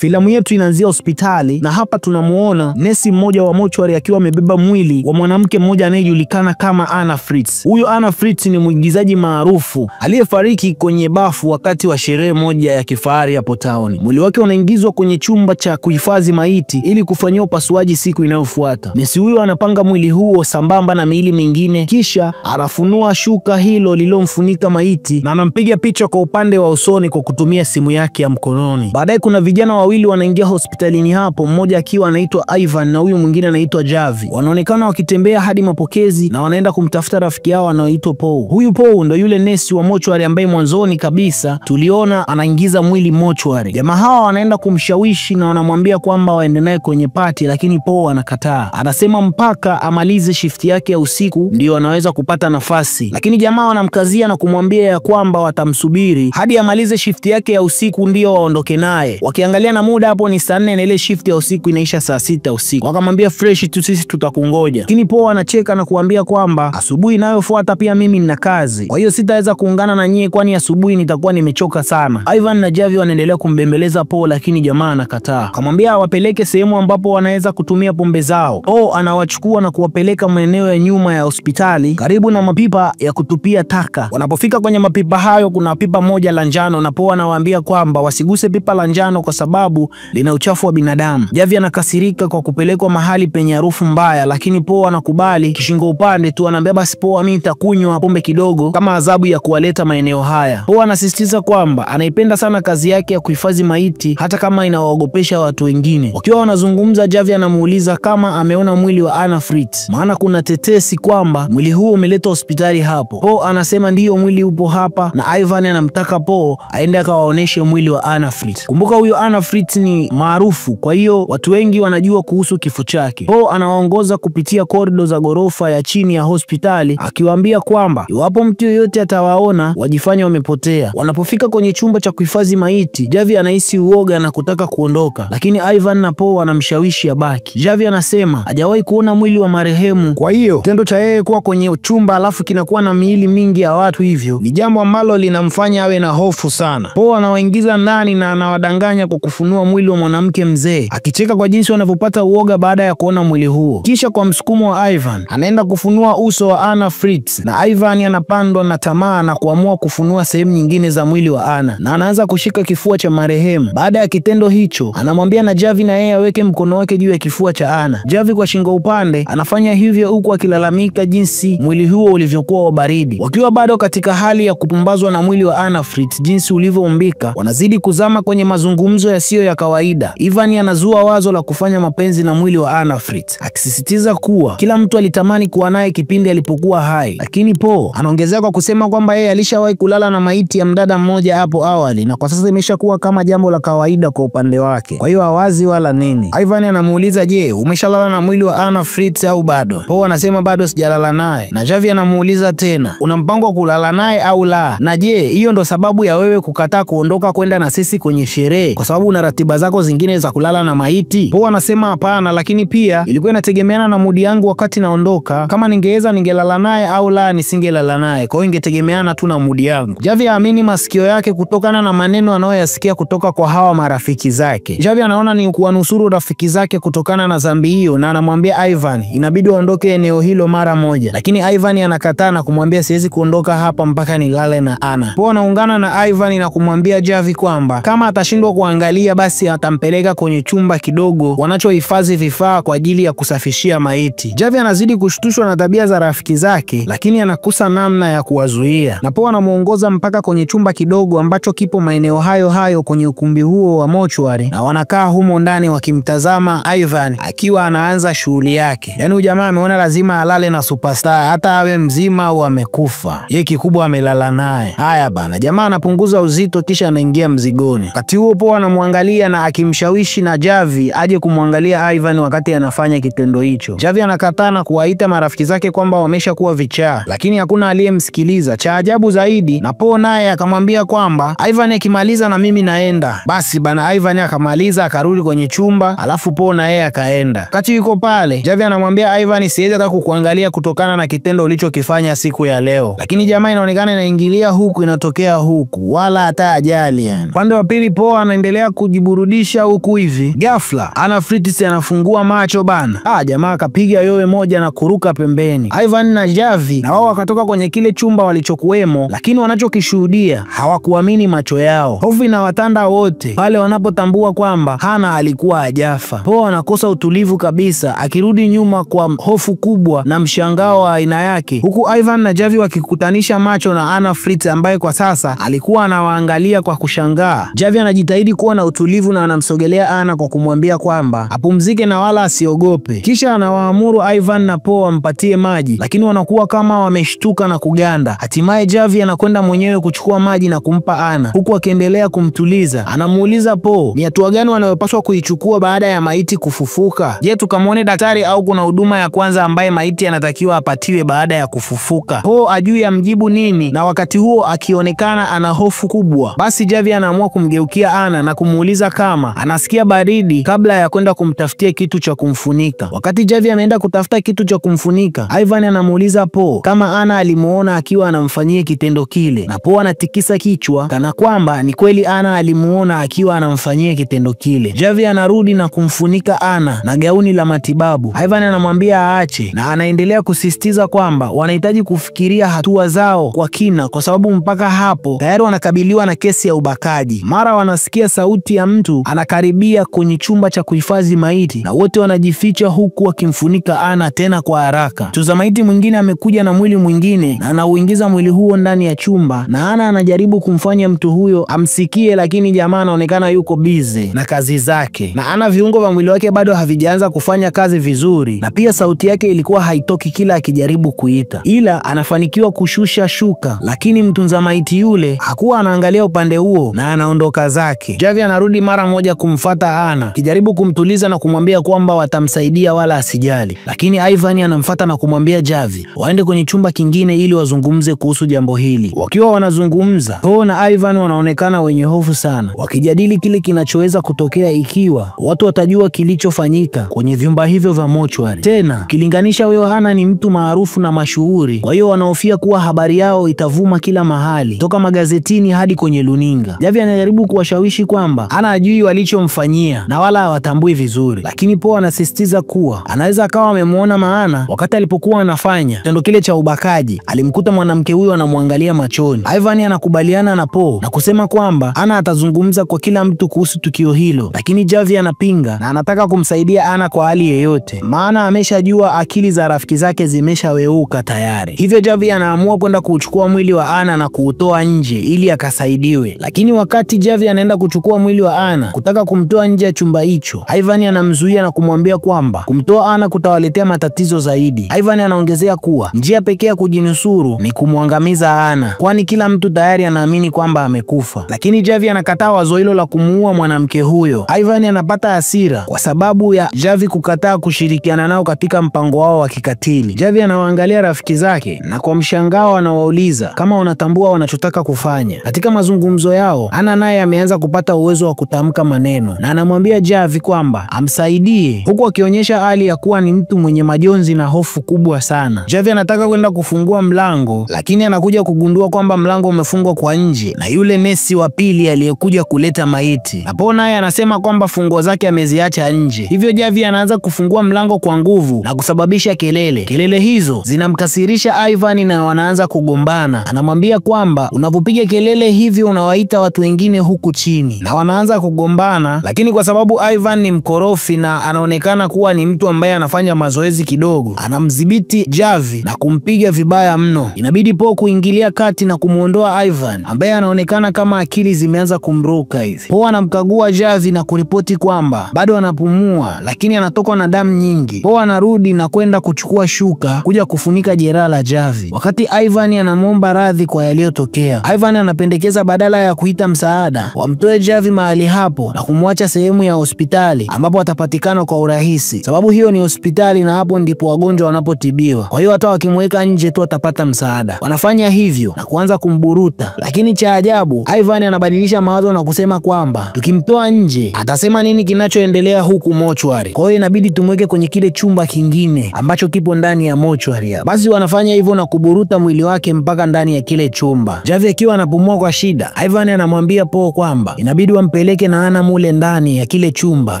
Filamu yetu inaanzia hospitali na hapa tunamuona nesi mmoja wa mochwari akiwa amebeba mwili wa mwanamke mmoja anayejulikana kama Anna Fritz. Huyo Anna Fritz ni mwigizaji maarufu aliyefariki kwenye bafu wakati wa sherehe moja ya kifahari hapo town. Mwili wake unaingizwa kwenye chumba cha kuhifadhi maiti ili kufanyia upasuaji siku inayofuata. Nesi huyo anapanga mwili huo sambamba na miili mingine, kisha anafunua shuka hilo lililomfunika maiti na anampiga picha kwa upande wa usoni kwa kutumia simu yake ya mkononi. Baadaye kuna vijana wawili wanaingia hospitalini hapo, mmoja akiwa anaitwa Ivan na huyu mwingine anaitwa Javi. Wanaonekana wakitembea hadi mapokezi na wanaenda kumtafuta rafiki yao anaitwa Paul. Huyu Paul ndo yule nesi wa mochwari ambaye mwanzoni kabisa tuliona anaingiza mwili mochwari. Jamaa hawa wanaenda kumshawishi na wanamwambia kwamba waende naye kwenye party, lakini Paul anakataa. Anasema mpaka amalize shift yake ya usiku ndio anaweza kupata nafasi. Lakini jamaa wanamkazia na kumwambia ya kwamba watamsubiri hadi amalize shift yake ya usiku ndio waondoke naye. Wakiangalia na muda hapo ni saa 4 na ile shift ya usiku inaisha saa 6 usiku. Wakamwambia fresh tu, sisi tutakungoja. Lakini Paul anacheka na kuambia kwamba asubuhi inayofuata pia mimi nina kazi, kwa hiyo sitaweza kuungana na nyie kwani asubuhi nitakuwa nimechoka sana. Ivan na Javi wanaendelea kumbembeleza Paul lakini jamaa anakataa. Akamwambia awapeleke sehemu ambapo wanaweza kutumia pombe zao. Paul anawachukua na kuwapeleka maeneo ya nyuma ya hospitali karibu na mapipa ya kutupia taka. Wanapofika kwenye mapipa hayo kuna pipa moja la njano na Paul anawaambia kwamba wasiguse pipa la njano kwa sababu lina uchafu wa binadamu. Javi anakasirika kwa kupelekwa mahali penye harufu mbaya, lakini Paul anakubali kishingo upande tu. Anaambia basi Paul, mimi nitakunywa pombe kidogo kama adhabu ya kuwaleta maeneo haya. Paul anasisitiza kwamba anaipenda sana kazi yake ya kuhifadhi maiti hata kama inawaogopesha watu wengine. Wakiwa wanazungumza, Javi anamuuliza kama ameona mwili wa Anna Fritz, maana kuna tetesi kwamba mwili huo umeletwa hospitali hapo. Paul anasema ndiyo, mwili upo hapa, na Ivan anamtaka Paul aende akawaoneshe mwili wa Anna Fritz. Kumbuka huyo Anna Fritz ni maarufu, kwa hiyo watu wengi wanajua kuhusu kifo chake. Paul anawaongoza kupitia korido za gorofa ya chini ya hospitali akiwaambia kwamba iwapo mtu yoyote atawaona wajifanye wamepotea. Wanapofika kwenye chumba cha kuhifadhi maiti, Javi anahisi uoga na kutaka kuondoka, lakini Ivan na Paul wanamshawishi abaki. Javi anasema hajawahi kuona mwili wa marehemu, kwa hiyo tendo cha yeye kuwa kwenye chumba alafu kinakuwa na miili mingi ya watu hivyo ni jambo ambalo linamfanya awe na hofu sana. Paul anawaingiza ndani na anawadanganya kwa kufunua mwili wa mwanamke mzee, akicheka kwa jinsi wanavyopata uoga baada ya kuona mwili huo. Kisha kwa msukumo wa Ivan anaenda kufunua uso wa Anna Fritz, na Ivan anapandwa na tamaa na kuamua kufunua sehemu nyingine za mwili wa Anna na anaanza kushika kifua cha marehemu. Baada ya kitendo hicho anamwambia na Javi na yeye aweke mkono wake juu ya kifua cha Anna. Javi kwa shingo upande anafanya hivyo huku akilalamika jinsi mwili huo ulivyokuwa wa baridi. Wakiwa bado katika hali ya kupumbazwa na mwili wa Anna Fritz jinsi ulivyoumbika, wanazidi kuzama kwenye mazungumzo yasiyo ya kawaida. Ivan anazua wazo la kufanya mapenzi na mwili wa Anna Fritz, akisisitiza kuwa kila mtu alitamani kuwa naye kipindi alipokuwa hai. Lakini Paul anaongezea kwa kusema kwamba yeye alishawahi kulala na maiti ya mdada mmoja hapo awali na kwa sasa imeshakuwa kama jambo la kawaida kwa upande wake, kwa hiyo hawazi wala nini. Ivan anamuuliza, je, umeshalala na mwili wa Anna Fritz au bado? Paul anasema bado sijalala naye, na Javi anamuuliza tena, una mpango wa kulala naye au la? Na je, hiyo ndo sababu ya wewe kukataa kuondoka kwenda na sisi kwenye sherehe kwa sababu una ratiba zako zingine za kulala na maiti? Paul anasema hapana, lakini pia ilikuwa inategemeana na mudi yangu wakati naondoka. Kama ningeweza ningelala naye au la nisingelala naye, kwa hiyo ingetegemeana tu na mudi yangu. Javi haamini masikio yake kutokana na maneno anayoyasikia kutoka kwa hawa marafiki zake. Javi anaona ni kuwanusuru rafiki zake kutokana na dhambi hiyo na anamwambia Ivan inabidi aondoke eneo hilo mara moja, lakini Ivan anakataa na kumwambia siwezi kuondoka hapa mpaka nilale na Anna. Paul anaungana na Ivan na kumwambia Javi kwamba kama atashindwa kuangalia basi atampeleka kwenye chumba kidogo wanachohifadhi vifaa kwa ajili ya kusafishia maiti. Javi anazidi kushtushwa na tabia za rafiki zake, lakini anakosa namna ya kuwazuia, na Paul anamuongoza mpaka kwenye chumba kidogo ambacho kipo maeneo hayo hayo kwenye ukumbi huo wa mochwari, na wanakaa humo ndani wakimtazama Ivan akiwa anaanza shughuli yake. Yaani jamaa ameona lazima alale na superstar hata awe mzima au amekufa, yeye kikubwa amelala naye. Haya bana, jamaa anapunguza uzito kisha anaingia mzigoni. Wakati huo Paul anamwangalia na akimshawishi na Javi aje kumwangalia Ivan wakati anafanya kitendo hicho. Javi anakataa na kuwaita marafiki zake kwamba wameshakuwa vichaa, lakini hakuna aliyemsikiliza. Cha ajabu zaidi, na Paul naye akamwambia kwamba Ivan akimaliza na mimi naenda. Basi bana, Ivan akamaliza akarudi kwenye chumba, alafu Paul na yeye akaenda. Wakati yuko pale, Javi anamwambia Ivan siwezi hata kukuangalia kutokana na kitendo ulichokifanya siku ya leo, lakini jamaa inaonekana inaingilia huku inatokea huku wala hata ajali yani. Upande wa pili Paul anaendelea kujiburudisha huku hivi, ghafla Anna Fritz anafungua macho bana. Jamaa akapiga yowe moja na kuruka pembeni. Ivan na Javi na wao wakatoka kwenye kile chumba walichokuwemo, lakini wanachokishuhudia hawakuamini macho yao. Hofu inawatanda wote pale wanapotambua kwamba Hana alikuwa hajafa. Po anakosa utulivu kabisa, akirudi nyuma kwa hofu kubwa na mshangao wa aina yake, huku Ivan na Javi wakikutanisha macho na Anna Fritz ambaye kwa sasa alikuwa anawaangalia kwa kushangaa. Javi anajitahidi kuwa na utulivu na anamsogelea Anna kwa kumwambia kwamba apumzike na wala asiogope. Kisha anawaamuru Ivan na Po wampatie maji, lakini wanakuwa kama wameshtuka na kuganda. Hatimaye Javi anakwenda mwenyewe kuchukua maji na kumpa Anna, huku akiendelea kumtuliza. Anamuuliza Po ni hatua gani wanayopaswa kuichukua baada ya maiti kufufuka. Je, tukamwone daktari au kuna huduma ya kwanza ambaye maiti anatakiwa apatiwe baada ya kufufuka? Po ajui amjibu nini, na wakati huo akionekana ana hofu kubwa. Basi Javi anaamua kumgeukia Anna na kumuuliza kama anasikia baridi kabla ya kwenda kumtafutia kitu cha kumfunika. Wakati Javi ameenda kutafuta kitu cha kumfunika, Ivan anamuuliza Po kama Anna alimuona akiwa anamfanyia kitendo kile, na Po anatikisa kichwa kana kwamba ni kweli Anna alimuona akiwa anamfanyia kitendo kile. Javi anarudi na kumfunika Anna na gauni la matibabu. Ivan anamwambia aache na anaendelea kusisitiza kwamba wanahitaji kufikiria hatua zao kwa kina, kwa sababu mpaka hapo tayari wanakabiliwa na kesi ya ubakaji. Mara wanasikia sauti ya mtu anakaribia kwenye chumba cha kuhifadhi maiti na wote wanajificha huku wakimfunika Anna tena kwa haraka. Mtunza maiti mwingine amekuja na mwili mwingine na anauingiza mwili huo ndani ya chumba, na Anna anajaribu kumfanya mtu huyo amsikie, lakini jamaa anaonekana yuko busy na kazi zake, na Anna viungo vya mwili wake bado havijaanza kufanya kazi vizuri, na pia sauti yake ilikuwa haitoki kila akijaribu kuita, ila anafanikiwa kushusha shuka, lakini mtunza maiti yule hakuwa anaangalia upande huo na anaondoka zake. Javi anarudi mara moja kumfuata Anna, kijaribu kumtuliza na kumwambia kwamba watamsaidia wala asijali, lakini Ivan anamfuata na kumwambia Javi waende kwenye chumba kingine ili wazungumze kuhusu jambo hili. Wakiwa wanazungumza, Po na Ivan wanaonekana wenye hofu sana, wakijadili kile kinachoweza kutokea ikiwa watu watajua kilichofanyika kwenye vyumba hivyo vya mochwari. Tena kilinganisha huyo Hana ni mtu maarufu na mashuhuri, kwa hiyo wanahofia kuwa habari yao itavuma kila mahali, toka magazetini hadi kwenye luninga. Javi anajaribu kuwashawishi kwamba Hana ajui walichomfanyia na wala hawatambui vizuri, lakini Po anasisitiza kuwa anaweza akawa amemuona, maana wakati alipokuwa anafanya tendo kile cha ubakaji alimkuta mwanamke huyo anamwangalia machoni. Ivan anakubaliana na Po na kusema kwamba Hana atazungumza kwa kila mtu kuhusu tukio hilo, lakini Javi anapinga na anataka kumsaidia Hana kwa hali yeyote, maana ameshajua akili za rafiki zake zimeshaweuka tayari. Hivyo Javi anaamua kwenda kuchukua mwili wa Hana na kuutoa nje ili akasaidiwe, lakini wakati Javi anaenda kuchukua mwili wa Hana kutaka kumtoa nje ya chumba hicho, Ivan anamzuia na kumwambia kwamba kumtoa Hana kutawaletea matatizo zaidi. Ivan anaongezea kuwa njia pekee ya kujinusuru ni kumwangamiza Hana, kwani kila mtu tayari anaamini kwamba amekufa. Lakini Javi anakataa wazo hilo la kumuua mwanamke huyo. Ivan anapata hasira kwa sababu ya Javi kukataa kushirikiana nao katika mpango wao wa kikatili. Javi anawaangalia rafiki zake na kwa mshangao anawauliza kama wanatambua wanachotaka kufanya. Katika mazungumzo yao, Hana naye ameanza kupata uwezo wa kutamka maneno na anamwambia Javi kwamba amsaidie, huku akionyesha hali ya kuwa ni mtu mwenye majonzi na hofu kubwa sana. Javi anataka kwenda kufungua mlango, lakini anakuja kugundua kwamba mlango umefungwa kwa nje na yule nesi wa pili aliyekuja kuleta maiti. Hapo naye anasema kwamba funguo zake ameziacha nje. Hivyo Javi anaanza kufungua mlango kwa nguvu na kusababisha kelele. Kelele hizo zinamkasirisha Ivan na wanaanza kugombana. Anamwambia kwamba unapopiga kelele hivyo unawaita watu wengine huku chini, na wanaanza kugombana, lakini kwa sababu Ivan ni mkorofi na anaonekana kuwa ni mtu ambaye anafanya mazoezi kidogo, anamdhibiti Javi na kumpiga vibaya mno. Inabidi Po kuingilia kati na kumuondoa Ivan ambaye anaonekana kama akili zimeanza kumruka hivi. Po anamkagua Javi na kuripoti kwamba bado anapumua, lakini anatokwa na damu nyingi. Po anarudi na kwenda kuchukua shuka kuja kufunika jeraha la Javi, wakati Ivan anamwomba radhi kwa yaliyotokea. Ivan anapendekeza badala ya kuita msaada, wamtoe Javi mahali hapo na kumwacha sehemu ya hospitali ambapo atapatikana kwa urahisi, sababu hiyo ni hospitali na hapo ndipo wagonjwa wanapotibiwa. Kwa hiyo hata wakimweka nje tu atapata msaada. Wanafanya hivyo na kuanza kumburuta, lakini cha ajabu Ivan anabadilisha mawazo na kusema kwamba tukimtoa nje atasema nini kinachoendelea huku mochwari, kwa hiyo inabidi tumweke kwenye kile chumba kingine ambacho kipo ndani ya mochwari. Basi wanafanya hivyo na kuburuta mwili wake mpaka ndani ya kile chumba. Javi akiwa anapumua kwa shida, Ivan anamwambia Po kwamba inabidi wampe wampeleke na Ana mule ndani ya kile chumba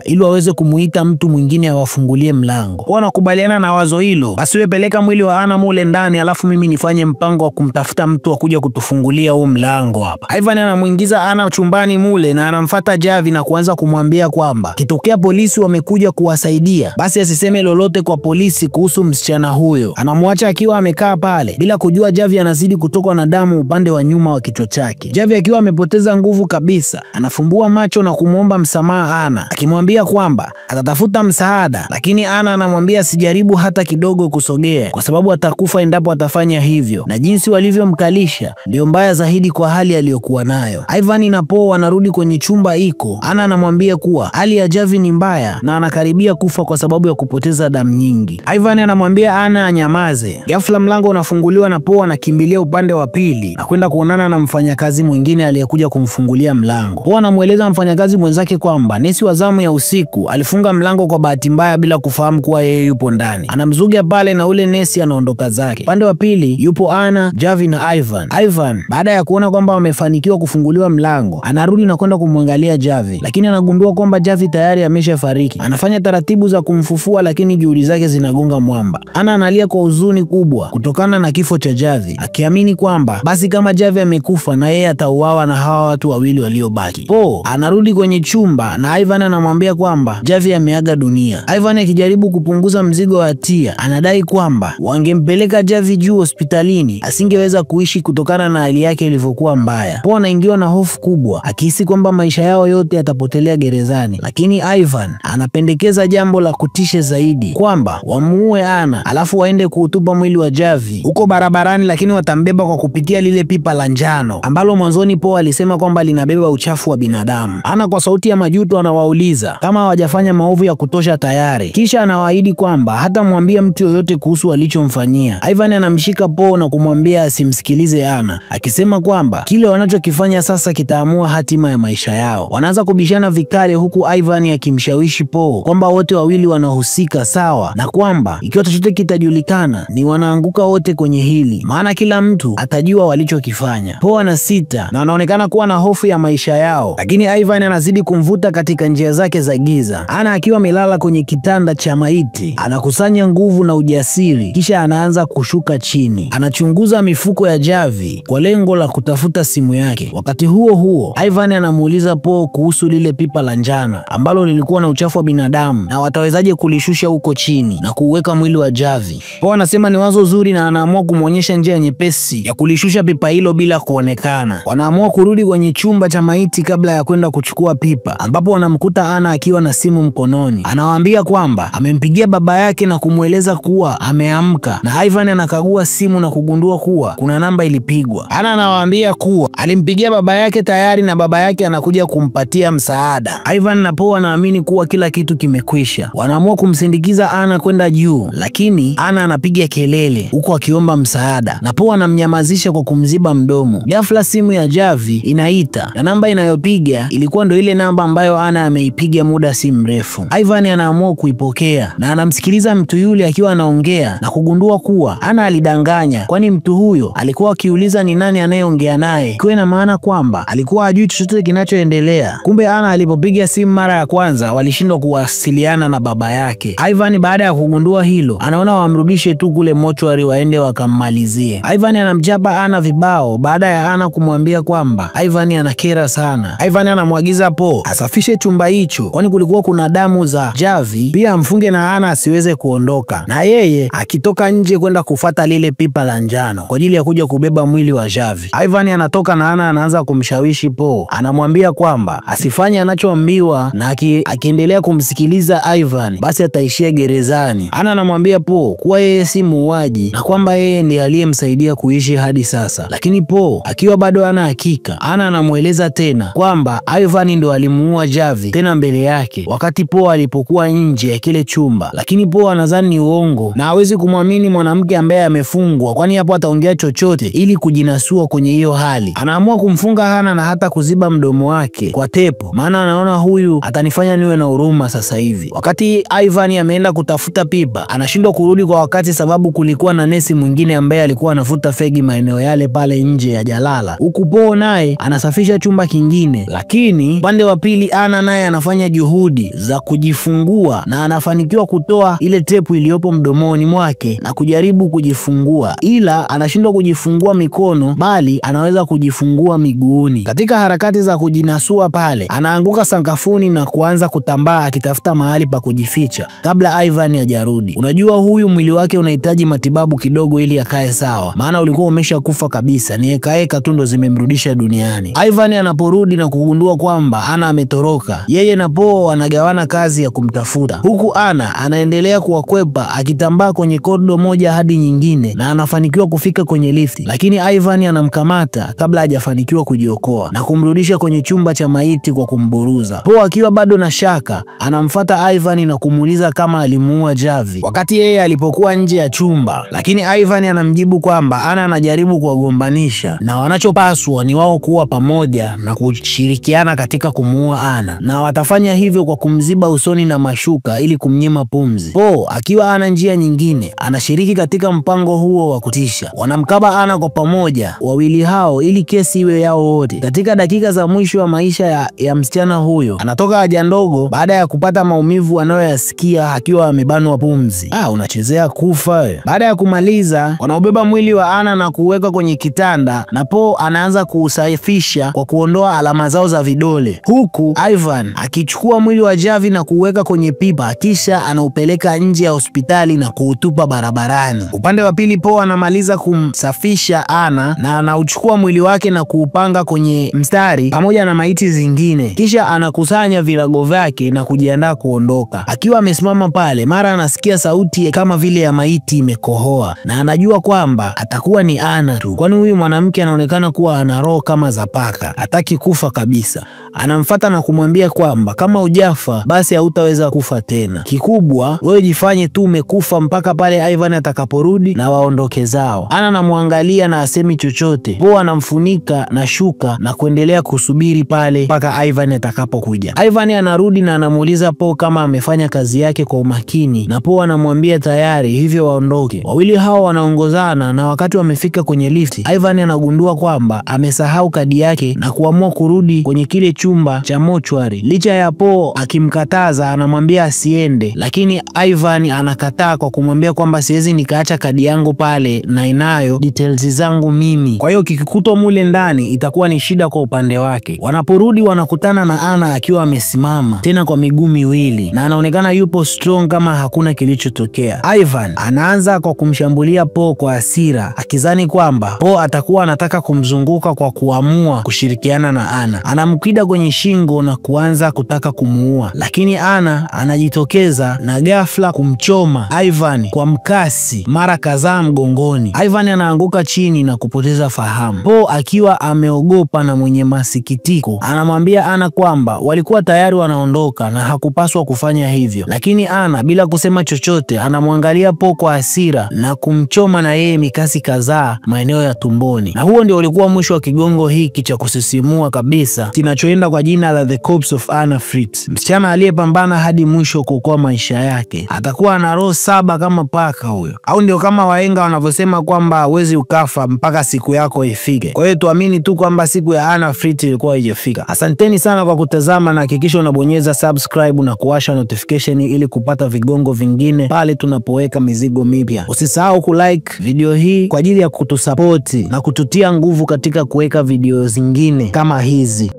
ili waweze kumuita mtu mwingine awafungulie mlango. Wanakubaliana na wazo hilo. Basi peleka mwili wa Ana mule ndani, alafu mimi nifanye mpango wa kumtafuta mtu wa kuja kutufungulia huu mlango hapa. Ivan anamuingiza Ana chumbani mule na anamfuata Javi na kuanza kumwambia kwamba kitokea polisi wamekuja kuwasaidia, basi asiseme lolote kwa polisi kuhusu msichana huyo. Anamwacha akiwa amekaa pale bila kujua Javi anazidi kutokwa na damu upande wa nyuma wa kichwa chake. Javi akiwa amepoteza nguvu kabisa, anafumbua macho na kumwomba msamaha Ana, akimwambia kwamba atatafuta msaada, lakini Ana anamwambia sijaribu hata kidogo kusogea kwa sababu atakufa endapo atafanya hivyo, na jinsi walivyomkalisha ndio mbaya zaidi kwa hali aliyokuwa nayo. Ivan na Paul wanarudi kwenye chumba iko. Ana anamwambia kuwa hali ya Javi ni mbaya na anakaribia kufa kwa sababu ya kupoteza damu nyingi. Ivan anamwambia Ana anyamaze. Ghafla mlango unafunguliwa na Paul anakimbilia upande wa pili na kwenda kuonana na mfanyakazi mwingine aliyekuja kumfungulia mlango. Paul anamueleza mfanyakazi mwenzake kwamba nesi wa zamu ya usiku alifunga mlango kwa bahati mbaya bila kufahamu kuwa yeye yupo ndani. Anamzuga pale na ule nesi anaondoka zake. Upande wa pili yupo Ana, Javi na Ivan. Ivan baada ya kuona kwamba wamefanikiwa kufunguliwa mlango, anarudi na kwenda kumwangalia Javi, lakini anagundua kwamba Javi tayari ameshafariki. Anafanya taratibu za kumfufua, lakini juhudi zake zinagonga mwamba. Ana analia kwa huzuni kubwa kutokana na kifo cha Javi, akiamini kwamba basi kama Javi amekufa na yeye atauawa na hawa watu wawili waliobaki. Paul anarudi kwenye chumba na Ivan anamwambia kwamba Javi ameaga dunia. Ivan akijaribu kupunguza mzigo wa hatia, anadai kwamba wangempeleka Javi juu hospitalini asingeweza kuishi kutokana na hali yake ilivyokuwa mbaya. Paul anaingiwa na hofu kubwa akihisi kwamba maisha yao yote yatapotelea gerezani, lakini Ivan anapendekeza jambo la kutisha zaidi, kwamba wamuue Ana alafu waende kuutupa mwili wa Javi huko barabarani, lakini watambeba kwa kupitia lile pipa la njano ambalo mwanzoni Paul alisema kwamba linabeba uchafu wa binadamu. Ana kwa sauti ya majuto anawauliza kama hawajafanya maovu ya kutosha tayari, kisha anawaahidi kwamba hata mwambie mtu yoyote kuhusu alichomfanyia. Ivan anamshika Paul na kumwambia asimsikilize Ana, akisema kwamba kile wanachokifanya sasa kitaamua hatima ya maisha yao. Wanaanza kubishana vikali, huku Ivan akimshawishi Paul kwamba wote wawili wanahusika sawa, na kwamba ikiwa chochote kitajulikana ni wanaanguka wote kwenye hili, maana kila mtu atajua walichokifanya. Paul anasita na anaonekana kuwa na hofu ya maisha yao, lakini Ivan anazidi kumvuta katika njia zake za giza. Ana akiwa amelala kwenye kitanda cha maiti anakusanya nguvu na ujasiri, kisha anaanza kushuka chini. Anachunguza mifuko ya Javi kwa lengo la kutafuta simu yake. Wakati huo huo, Ivan anamuuliza Paul kuhusu lile pipa la njano ambalo lilikuwa na uchafu wa binadamu na watawezaje kulishusha huko chini na kuweka mwili wa Javi. Paul anasema ni wazo zuri na anaamua kumwonyesha njia nyepesi ya kulishusha pipa hilo bila kuonekana. Wanaamua kurudi kwenye chumba cha maiti kabla ya kwenda kuchukua pipa, ambapo wanamkuta Ana akiwa na simu mkononi. Anawaambia kwamba amempigia baba yake na kumweleza kuwa ameamka, na Ivan anakagua simu na kugundua kuwa kuna namba ilipigwa. Ana anawaambia kuwa alimpigia baba yake tayari na baba yake anakuja kumpatia msaada. Ivan na Paul anaamini kuwa kila kitu kimekwisha. Wanaamua kumsindikiza Ana kwenda juu, lakini Ana anapiga kelele huku akiomba msaada na Paul anamnyamazisha kwa kumziba mdomo. Ghafla simu ya Javi inaita na namba inayopiga ilikuwa ndo ile namba ambayo Ana ameipiga muda si mrefu. Ivan anaamua kuipokea na anamsikiliza mtu yule akiwa anaongea na kugundua kuwa Ana alidanganya, kwani mtu huyo alikuwa akiuliza ni nani anayeongea naye, kwa ina maana kwamba alikuwa hajui chochote kinachoendelea. Kumbe Ana alipopiga simu mara ya kwanza walishindwa kuwasiliana na baba yake. Ivan baada ya kugundua hilo anaona wamrudishe tu kule mochwari waende wakammalizie. Ivan anamchapa Ana vibao baada ya Ana kumwambia kwamba Ivan anakera sana. Ivan anamwagiza Paul asafishe chumba hicho kwani kulikuwa kuna damu za Javi, pia amfunge na Ana asiweze kuondoka, na yeye akitoka nje kwenda kufuata lile pipa la njano kwa ajili ya kuja kubeba mwili wa Javi. Ivan anatoka na Ana anaanza kumshawishi Paul, anamwambia kwamba asifanye anachoambiwa na akiendelea kumsikiliza Ivan basi ataishia gerezani. Ana anamwambia Paul kuwa yeye si muuaji na kwamba yeye ndiye aliyemsaidia kuishi hadi sasa, lakini Paul akiwa bado ana hakika. Ana anamueleza tena kwamba Ivan ndo alimuua Javi tena mbele yake wakati Paul alipokuwa nje ya kile chumba, lakini Paul anadhani ni uongo na hawezi kumwamini mwanamke ambaye amefungwa, kwani hapo ataongea chochote ili kujinasua kwenye hiyo hali. Anaamua kumfunga Ana na hata kuziba mdomo wake kwa tepo, maana anaona huyu atanifanya niwe na huruma sasa hivi. Wakati Ivan ameenda kutafuta pipa, anashindwa kurudi kwa wakati sababu kulikuwa na nesi mwingine ambaye alikuwa anafuta fegi maeneo yale pale nje ya jalala, huku Paul naye anasafisha chumba kingine, Lakini upande wa pili Anna naye anafanya juhudi za kujifungua na anafanikiwa kutoa ile tepu iliyopo mdomoni mwake na kujaribu kujifungua, ila anashindwa kujifungua mikono bali anaweza kujifungua miguuni. Katika harakati za kujinasua pale, anaanguka sakafuni na kuanza kutambaa akitafuta mahali pa kujificha kabla Ivan hajarudi. Unajua huyu mwili wake unahitaji matibabu kidogo ili akae sawa, maana ulikuwa umeshakufa kabisa, ni heka tu ndo zimemrudisha duniani. Ivan anaporudi na kugundua kwamba Anna ametoroka, yeye na Paul wanagawana kazi ya kumtafuta, huku Anna anaendelea kuwakwepa akitambaa kwenye korido moja hadi nyingine na anafanikiwa kufika kwenye lifti, lakini Ivan anamkamata kabla hajafanikiwa kujiokoa na kumrudisha kwenye chumba cha maiti kwa kumburuza. Paul akiwa bado na shaka anamfuata Ivan na kumuuliza kama alimuua Javi wakati yeye alipokuwa nje ya chumba, lakini Ivan anamjibu kwamba Anna anajaribu kuwagombanisha na wanachopaswa ni wao kuwa pamoja na kushirikiana katika kumuua Anna, na watafanya hivyo kwa kumziba usoni na mashuka ili kumnyima pumzi. Paul akiwa ana njia nyingine anashiriki katika mpango huo wa kutisha. Wanamkaba Anna kwa pamoja wawili hao ili kesi iwe yao wote. Katika dakika za mwisho wa maisha ya msichana huyo, anatoka haja ndogo baada ya kupata maumivu anayoyasikia akiwa amebanwa pumzi. Unachezea kufa wewe. Baada ya kumaliza, wanaubeba mwili wa Anna na kuweka kwenye kitanda na Paul anaanza kuusafisha kwa kuondoa alama zao za vidole, huku Ivan akichukua mwili wa Javi na kuweka kwenye pipa kisha anaupeleka nje ya hospitali na kuutupa barabarani. Upande wa pili Paul anamaliza kumsafisha Anna na anauchukua mwili wake na kuupanga kwenye mstari pamoja na maiti zingine, kisha anakusanya virago vyake na kujiandaa kuondoka. Akiwa amesimama pale, mara anasikia sauti kama vile ya maiti imekohoa na anajua kwamba atakuwa ni Anna tu, kwani huyu mwanamke anaonekana kuwa ana roho kama za paka, hataki kufa kabisa. Anamfuata na kumwambia kwamba kama hujafa basi hautaweza kufa tena, kikubwa wewe jifanye tu umekufa mpaka pale Ivan atakaporudi na waondoke zao. Anna anamwangalia na asemi chochote. Paul anamfunika na shuka na kuendelea kusubiri pale mpaka Ivan atakapokuja. Ivan anarudi na anamuuliza Paul kama amefanya kazi yake kwa umakini, na Paul anamwambia tayari, hivyo waondoke. Wawili hao wanaongozana na wakati wamefika kwenye lifti, Ivan anagundua kwamba amesahau kadi yake na kuamua kurudi kwenye kile chumba cha mochwari. Licha ya Paul akimkataza, anamwambia asiende, lakini Ivan anakataa kwa kumwambia kwamba siwezi nikaacha kadi yangu pale na inayo details zangu mimi, kwa hiyo kikikutwa mule ndani itakuwa ni shida kwa upande wake. Wanaporudi wanakutana na Anna akiwa amesimama tena kwa miguu miwili na anaonekana yupo strong kama hakuna kilichotokea. Ivan anaanza kwa kumshambulia Paul kwa hasira, akizani kwamba Paul atakuwa anataka kumzunguka kwa kuamua kushirikiana na Anna. Anamkida kwenye shingo na kuanza kutaka kumuua, lakini Anna anajitokeza na ghafla kumchoma Ivan kwa mkasi mara kadhaa mgongoni. Ivan anaanguka chini na kupoteza fahamu. Paul akiwa ameogopa na mwenye masikitiko anamwambia Anna kwamba walikuwa tayari wanaondoka na hakupaswa kufanya hivyo, lakini Anna bila kusema chochote anamwangalia Paul kwa hasira na kumchoma na yeye mikasi kadhaa maeneo ya tumboni. Na huo ndio ulikuwa mwisho wa kigongo hiki cha kusisimua kabisa kinachoenda kwa jina la The Corpse of Anna Fritz. Msichana aliyepambana hadi mwisho kuokoa maisha yake atakuwa na roho 7 kama paka huyo, au ndio kama wahenga wanavyosema kwamba hawezi ukafa mpaka siku yako ifike. Kwa hiyo tuamini tu kwamba siku ya Anna Fritz ilikuwa haijafika. Asanteni sana kwa kutazama na hakikisha unabonyeza subscribe na kuwasha notification ili kupata vigongo vingine pale tunapoweka mizigo mipya. Usisahau kulike video hii kwa ajili ya kutusapoti na kututia nguvu katika kuweka video zingine kama hizi.